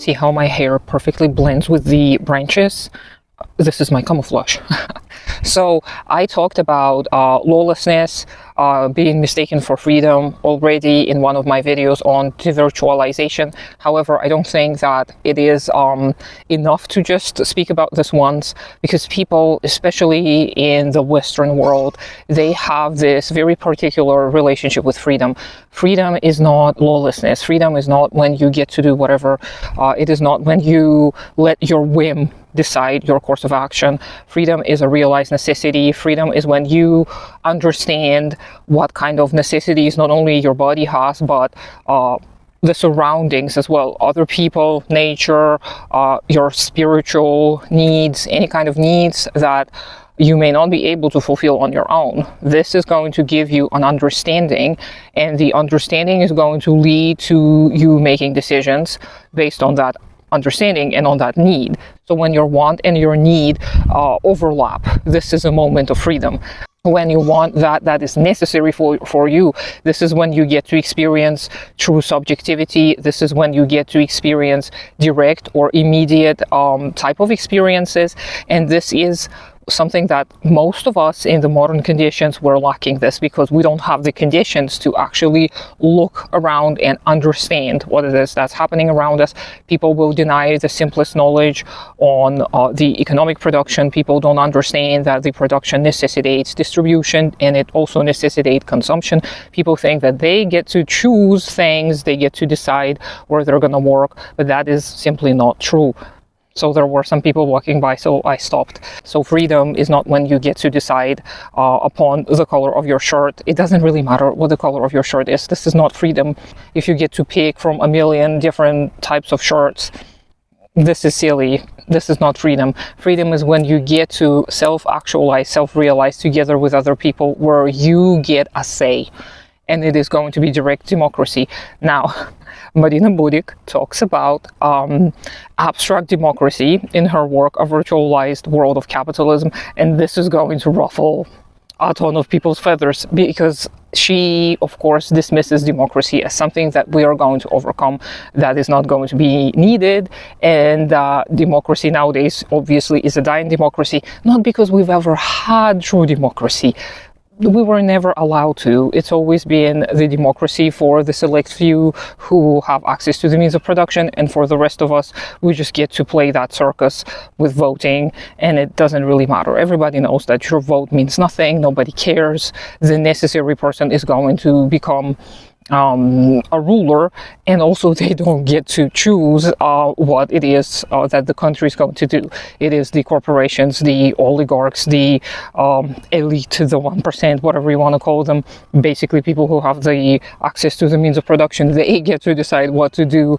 See how my hair perfectly blends with the branches? This is my camouflage. So I talked about lawlessness, being mistaken for freedom already in one of my videos on devirtualization. However, I don't think that it is enough to just speak about this once, because people, especially in the Western world, they have this very particular relationship with freedom. Freedom is not lawlessness. Freedom is not when you get to do whatever. It is not when you let your whim decide your course of action. Freedom is a realized necessity. Freedom is when you understand what kind of necessities not only your body has, but the surroundings as well. Other people, nature, your spiritual needs, any kind of needs that you may not be able to fulfill on your own. This is going to give you an understanding, and the understanding is going to lead to you making decisions based on that understanding and on that need. So when your want and your need overlap, this is a moment of freedom. When you want that is necessary for you, this is when you get to experience true subjectivity. This is when you get to experience direct or immediate type of experiences. And this is something that most of us in the modern conditions were lacking this, because we don't have the conditions to actually look around and understand what it is that's happening around us. People will deny the simplest knowledge on the economic production. People don't understand that the production necessitates distribution, and it also necessitates consumption. People think that they get to choose things, they get to decide where they're going to work, but that is simply not true. So there were some people walking by, so I stopped. So freedom is not when you get to decide upon the color of your shirt. It doesn't really matter what the color of your shirt is. This is not freedom. If you get to pick from a million different types of shirts, this is silly. This is not freedom. Freedom is when you get to self-actualize, self-realize together with other people, where you get a say. And it is going to be direct democracy. Now, Marina Burik talks about abstract democracy in her work, A Virtualized World of Capitalism, and this is going to ruffle a ton of people's feathers, because she, of course, dismisses democracy as something that we are going to overcome, that is not going to be needed, and democracy nowadays obviously is a dying democracy, not because we've ever had true democracy. We were never allowed to. It's always been the democracy for the select few who have access to the means of production, and for the rest of us, we just get to play that circus with voting, and it doesn't really matter. Everybody knows that your vote means nothing. Nobody cares. The necessary person is going to become a ruler, and also they don't get to choose what it is that the country is going to do. It is the corporations, the oligarchs, the elite, the 1%, whatever you want to call them, basically people who have the access to the means of production. They get to decide what to do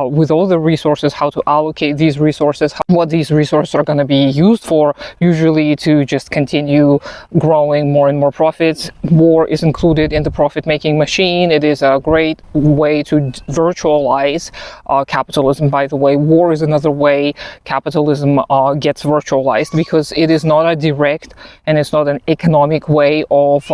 with all the resources, how to allocate these resources, what these resources are going to be used for, usually to just continue growing more and more profits. War is included in the profit-making machine. It is a great way to virtualize capitalism. By the way, war is another way capitalism gets virtualized, because it is not a direct and it's not an economic way of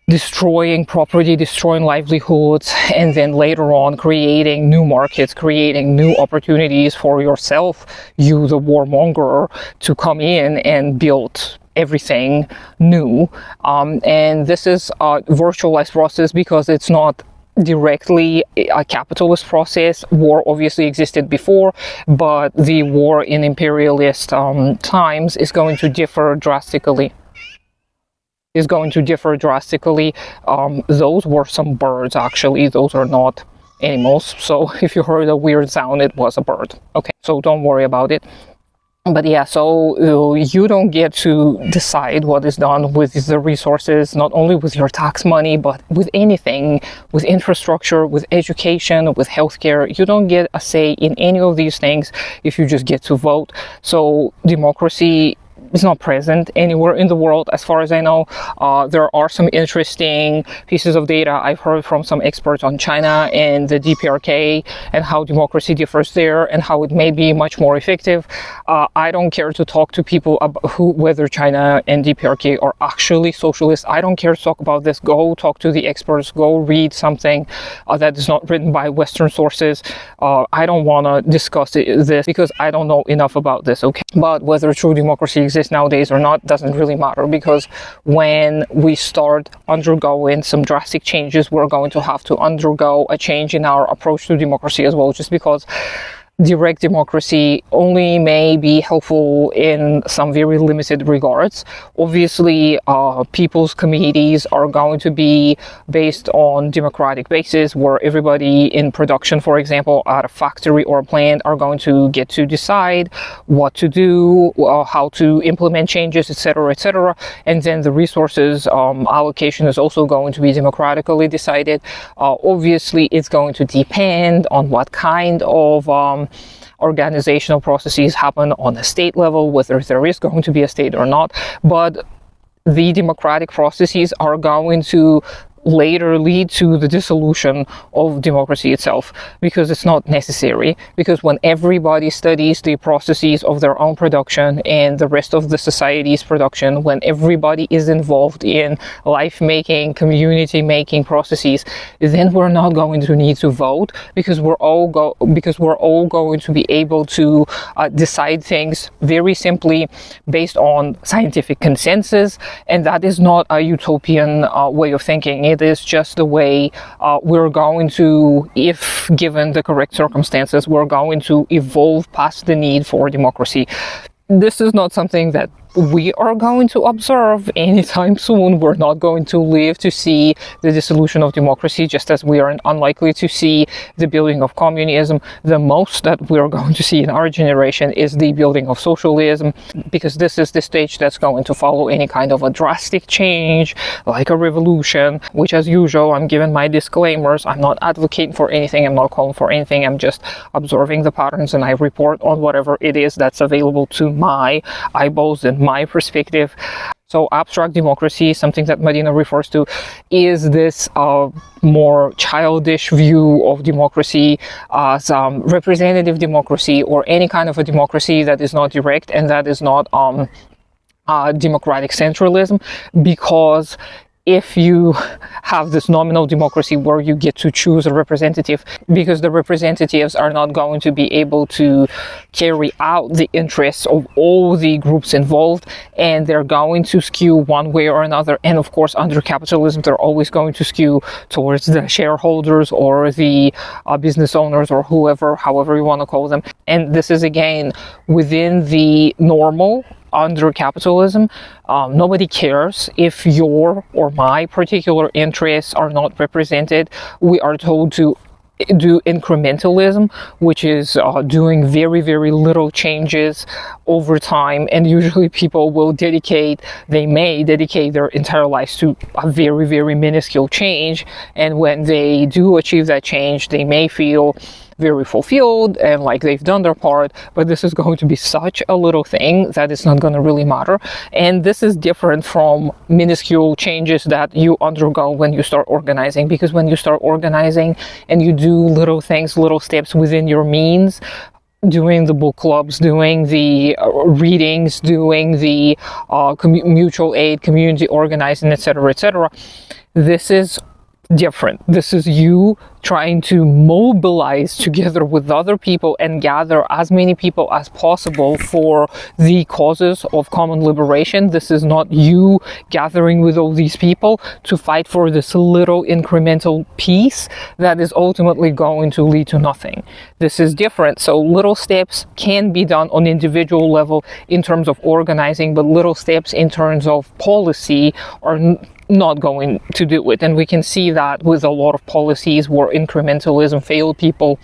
destroying property, destroying livelihoods, and then later on creating new markets, creating new opportunities for yourself, you the warmonger, to come in and build everything new. And this is a virtualized process because it's not directly a capitalist process. War obviously existed before, but the war in imperialist times is going to differ drastically. Those were some birds, actually. Those are not animals. So if you heard a weird sound, it was a bird. Okay, so don't worry about it. But yeah, so you don't get to decide what is done with the resources, not only with your tax money, but with anything, with infrastructure, with education, with healthcare. You don't get a say in any of these things if you just get to vote. So democracy it's not present anywhere in the world, as far as I know. There are some interesting pieces of data I've heard from some experts on China and the DPRK and how democracy differs there and how it may be much more effective. I don't care to talk to people about whether China and DPRK are actually socialist. I don't care to talk about this. Go talk to the experts. Go read something that is not written by Western sources. I don't want to discuss this because I don't know enough about this, okay? But whether true democracy exists nowadays or not doesn't really matter, because when we start undergoing some drastic changes, we're going to have to undergo a change in our approach to democracy as well, just because direct democracy only may be helpful in some very limited regards. Obviously, people's committees are going to be based on democratic basis, where everybody in production, for example, at a factory or a plant, are going to get to decide what to do, how to implement changes, etc., etc. And then the resources allocation is also going to be democratically decided. Obviously, it's going to depend on what kind of organizational processes happen on a state level, whether there is going to be a state or not. But the democratic processes are going to later lead to the dissolution of democracy itself, because it's not necessary. Because when everybody studies the processes of their own production and the rest of the society's production, when everybody is involved in life-making, community-making processes, then we're not going to need to vote, because we're all going to be able to decide things very simply based on scientific consensus. And that is not a utopian way of thinking. It is just the way we're going to, if given the correct circumstances, we're going to evolve past the need for democracy. This is not something that we are going to observe anytime soon. We're not going to live to see the dissolution of democracy, just as we are unlikely to see the building of communism. The most that we're going to see in our generation is the building of socialism, because this is the stage that's going to follow any kind of a drastic change, like a revolution, which, as usual, I'm giving my disclaimers. I'm not advocating for anything. I'm not calling for anything. I'm just observing the patterns, and I report on whatever it is that's available to my eyeballs and my perspective. So abstract democracy, something that Marina refers to, is this more childish view of democracy as representative democracy, or any kind of a democracy that is not direct and that is not democratic centralism. Because if you have this nominal democracy where you get to choose a representative, because the representatives are not going to be able to carry out the interests of all the groups involved, and they're going to skew one way or another. And of course, under capitalism, they're always going to skew towards the shareholders or the business owners, or however you want to call them. And this is, again, within the normal. Under capitalism, nobody cares if your or my particular interests are not represented. We are told to do incrementalism, which is doing very, very little changes over time. And usually people may dedicate their entire lives to a very, very minuscule change. And when they do achieve that change, they may feel very fulfilled and like they've done their part, but this is going to be such a little thing that it's not going to really matter. And this is different from minuscule changes that you undergo when you start organizing, because when you start organizing and you do little things, little steps within your means, doing the book clubs, doing the readings, doing the mutual aid, community organizing, etc., etc., this is different. This is you trying to mobilize together with other people and gather as many people as possible for the causes of common liberation. This is not you gathering with all these people to fight for this little incremental piece that is ultimately going to lead to nothing. This is different. So little steps can be done on individual level in terms of organizing, but little steps in terms of policy are not going to do it. And we can see that with a lot of policies where incrementalism failed people,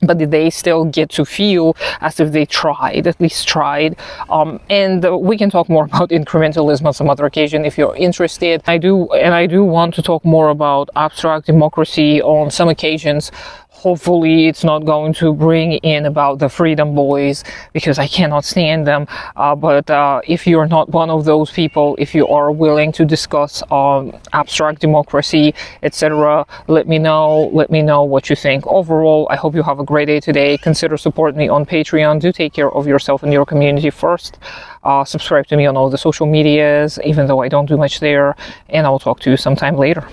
but they still get to feel as if they at least tried. And we can talk more about incrementalism on some other occasion if you're interested. I do want to talk more about abstract democracy on some occasions. Hopefully it's not going to bring in about the freedom boys, because I cannot stand them. But if you're not one of those people, if you are willing to discuss abstract democracy, etc., let me know what you think. Overall, I hope you have a great day today. Consider supporting me on Patreon. Do take care of yourself and your community first. Subscribe to me on all the social medias, even though I don't do much there, and I'll talk to you sometime later.